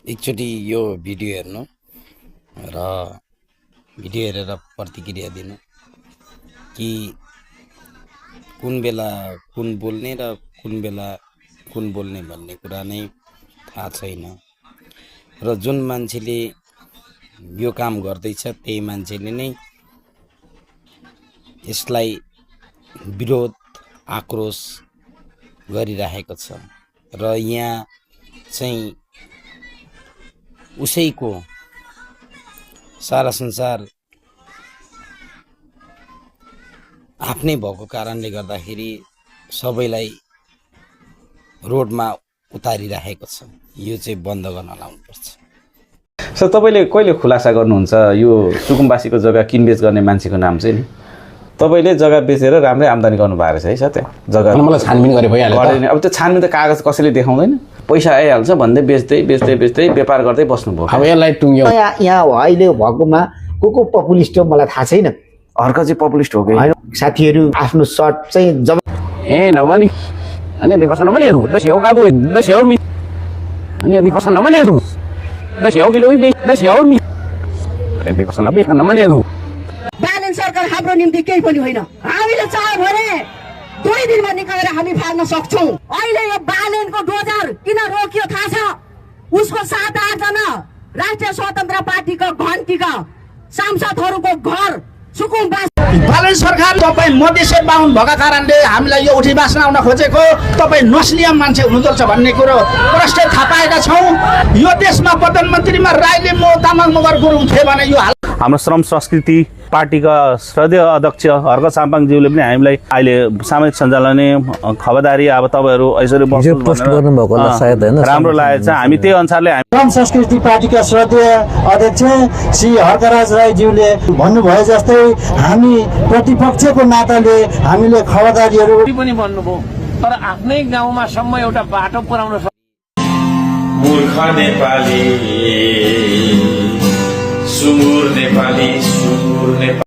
एकचोटि यो भिडियो हेर्नु र भिडियो हेरेर प्रतिक्रिया दिनु कि कुन बेला कुन बोल्ने र कुन बेला कुन बोल्ने भन्ने कुरा नै थाहा छैन र जुन मान्छेले यो काम गर्दैछ त्यही मान्छेले नै यसलाई विरोध आक्रोश गरिरहेको छ र यहाँ चाहिँ उसैको सारा संसार आफ्नै भएको कारणले गर्दाखेरि सबैलाई रोडमा उतारिरहेको छ। यो चाहिँ बन्द गर्न लाउनुपर्छ। सर तपाईले कहिले खुलासा गर्नुहुन्छ यो सुकुम्बासीको जग्गा किनबेच गर्ने मान्छेको नाम चाहिँ नि? तपाईले जग्गा बेचेर राम्रै आम्दानी गर्नु भएको रहेछ है सर? त्यहाँ जग्गा मलाई छानबिन गरे भइहाल्यो। अब त्यो छानबिन त कागज कसैले देखाउँदैन, पैसा आइहाल्छ भन्दै बेच्दै व्यापार गर्दै बस्नुभयो। अब यसलाई टुङ्ग्यो यहाँ अहिले भएकोमा को पपुलिस्ट हो मलाई थाहा छैन। अर्क चाहिँ पपुलिस्ट हो कि साथीहरू आफ्नो सर्ट चाहिँ जब ए नभनी अनि देखसन नभनी हेर्नु द सेउ काबु द सेउ मि अनि देखसन नभनी हेर्नु द सेउ किलो द सेउ मि अनि देखसन नभनी हेर्नु। बालन सरकार हाम्रो निम्ति केही पनि होइन। हामीले चाह्यो भने 2 दिनमा निकालेर हामी फाल्न सक्छौं। अहिले यो बालनको डोजर किन रोकियो थाहा छ? उसको 7-8 जना राष्ट्रिय स्वतन्त्र पार्टीका घन्टीका सांसदहरूको घर सुकुम्बासी। बालन सरकार तपाईँ मधेसी बाहुन भएका कारणले हामीलाई यो उठी बास्न आउन खोजेको, तपाईँ नस्लियम मान्छे हुनुपर्छ भन्ने कुरो प्रष्टै थाहा पाएका छौँ। यो देशमा प्रधानमन्त्रीमा राई लिम्बू तामाङ मगर गुरुङ थिए भने यो हाम्रो श्रम संस्कृति पार्टीका श्रद्धेय अध्यक्ष हर्क साम्पाङज्यूले पनि हामीलाई अहिले सामाजिक सञ्जालमा खबरदारी अब तपाईहरु यसरी पोस्ट गर्नुभएको होला सायद हैन, राम्रो लागेको छ। हामी त्यही अनुसारले श्रम संस्कृति पार्टीका श्रद्धेय अध्यक्ष श्री हर्कराज राईज्यूले भन्नुभयो जस्तै हामी प्रतिपक्षको नाताले हामीले खबरदारीहरू पनि भन्नुभयो, तर आफ्नै गाउँमा सम्म एउटा बाटो पुर्याउन मूर्ख नेपाली सुँगुर नेपाली सुँगुर नेपाली।